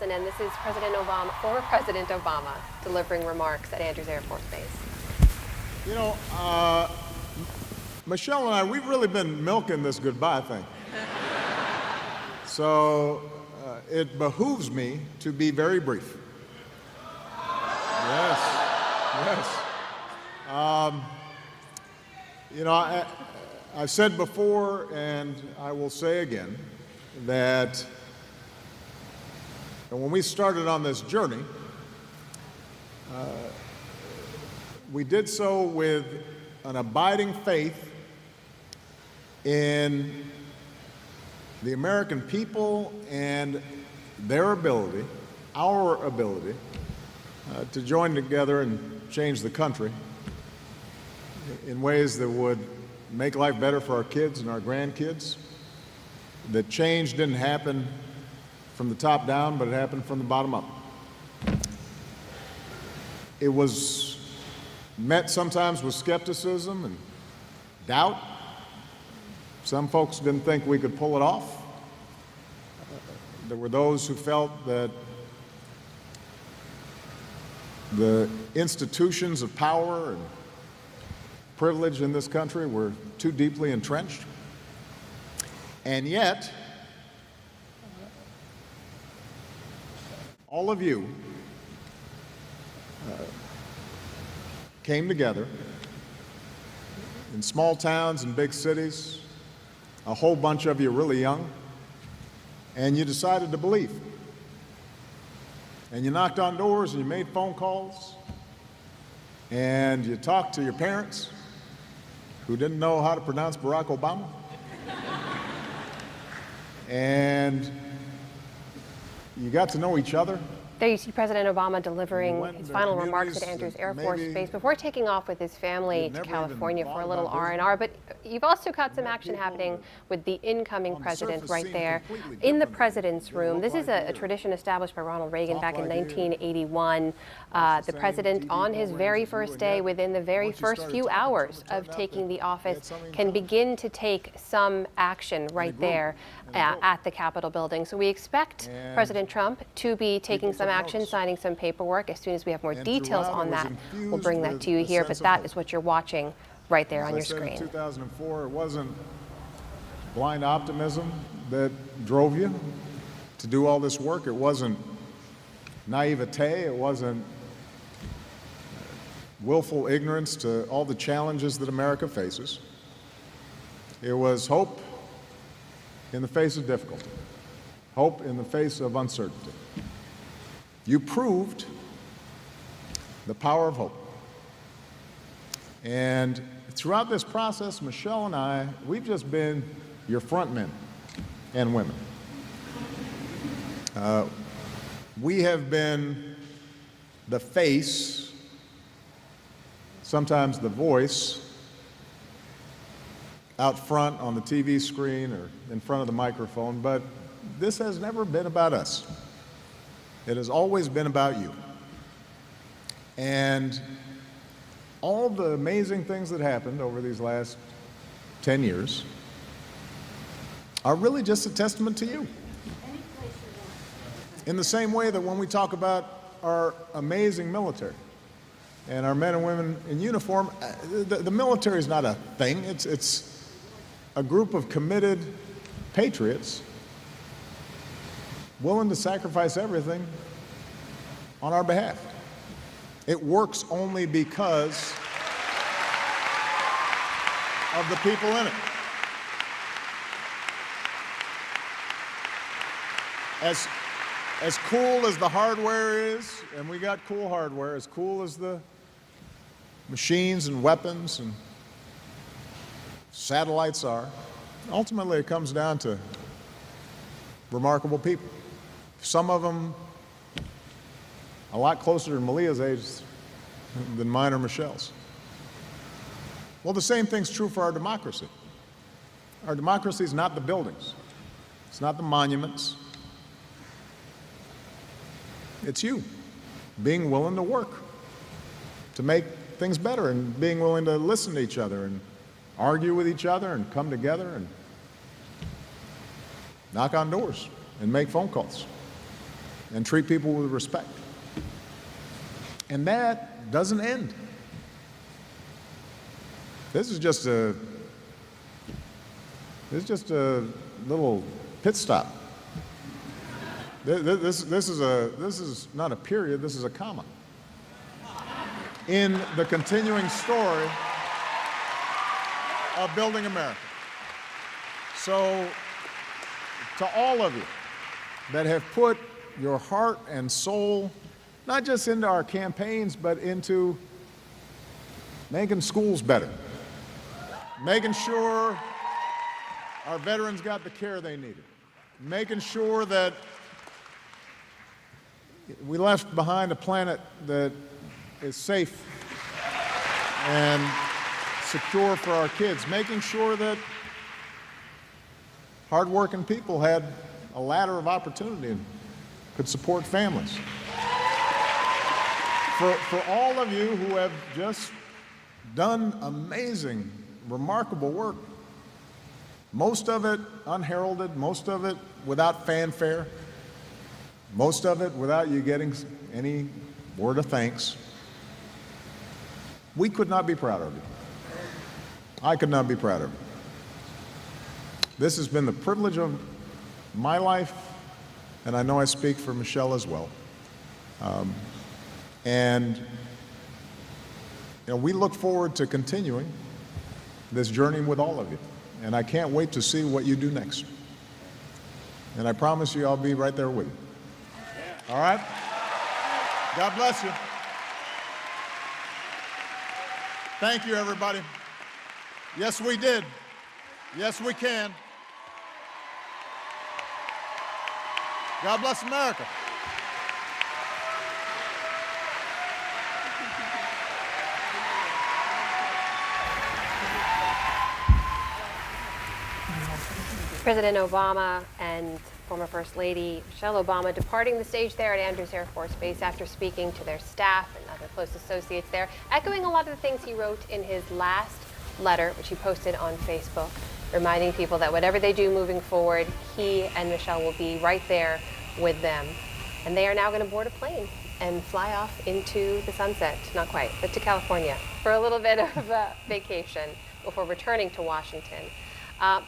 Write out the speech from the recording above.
CNN. This is President Obama, former President Obama, delivering remarks at Andrews Air Force Base. You know, Michelle and I, we've really been milking this goodbye thing. So it behooves me to be very brief. Yes. You know, I've said before, and I will say again, that when we started on this journey, we did so with an abiding faith in the American people and their ability, our ability, to join together and change the country in ways that would make life better for our kids and our grandkids. That change didn't happen from the top down, but it happened from the bottom up. It was met sometimes with skepticism and doubt. Some folks didn't think we could pull it off. There were those who felt that the institutions of power and privilege in this country were too deeply entrenched. And yet, all of you came together in small towns and big cities, a whole bunch of you really young, and you decided to believe. And you knocked on doors and you made phone calls and you talked to your parents who didn't know how to pronounce Barack Obama. And you got to know each other. There you see President Obama delivering his final remarks at Andrews Air Force Base before taking off with his family to California for a little R&R. But you've also got some action happening with the incoming president right there in the president's room. This is a tradition established by Ronald Reagan back in 1981. The president, on his very first day, within the very first few hours of taking the office, can begin to take some action right there at the Capitol building. So we expect President Trump to be taking some action, signing some paperwork. As soon as we have more details on that, we'll bring that to you here. But that is what you're watching right there on your screen. In 2004, it wasn't blind optimism that drove you to do all this work. It wasn't naivete. It wasn't willful ignorance to all the challenges that America faces. It was hope in the face of difficulty, hope in the face of uncertainty. You proved the power of hope. And throughout this process, Michelle and I, we've just been your front men and women. We have been the face, sometimes the voice, out front on the TV screen or in front of the microphone, but this has never been about us. It has always been about you. And all the amazing things that happened over these last 10 years are really just a testament to you. In the same way that when we talk about our amazing military and our men and women in uniform, the military is not a thing. It's a group of committed patriots willing to sacrifice everything on our behalf. It works only because of the people in it. As cool as the hardware is, and we got cool hardware, as cool as the machines and weapons and satellites are, ultimately it comes down to remarkable people. Some of them a lot closer to Malia's age than mine or Michelle's. Well, the same thing's true for our democracy. Our democracy is not the buildings. It's not the monuments. It's you being willing to work to make things better and being willing to listen to each other and argue with each other and come together and knock on doors and make phone calls. and treat people with respect. And that doesn't end. This is just a little pit stop. This is not a period, this is a comma in the continuing story of building America. So, to all of you that have put your heart and soul, not just into our campaigns, but into making schools better, making sure our veterans got the care they needed, making sure that we left behind a planet that is safe and secure for our kids, making sure that hardworking people had a ladder of opportunity and could support families. For all of you who have just done amazing, remarkable work, most of it unheralded, most of it without fanfare, most of it without you getting any word of thanks, we could not be prouder of you. I could not be prouder of you. This has been the privilege of my life, and I know I speak for Michelle as well. And we look forward to continuing this journey with all of you. And I can't wait to see what you do next. And I promise you I'll be right there with you. All right? God bless you. Thank you, everybody. Yes, we did. Yes, we can. God bless America. President Obama and former First Lady Michelle Obama departing the stage there at Andrews Air Force Base after speaking to their staff and other close associates there, echoing a lot of the things he wrote in his last letter, which he posted on Facebook, reminding people that whatever they do moving forward, he and Michelle will be right there with them. And they are now going to board a plane and fly off into the sunset, not quite, but to California for a little bit of a vacation before returning to Washington.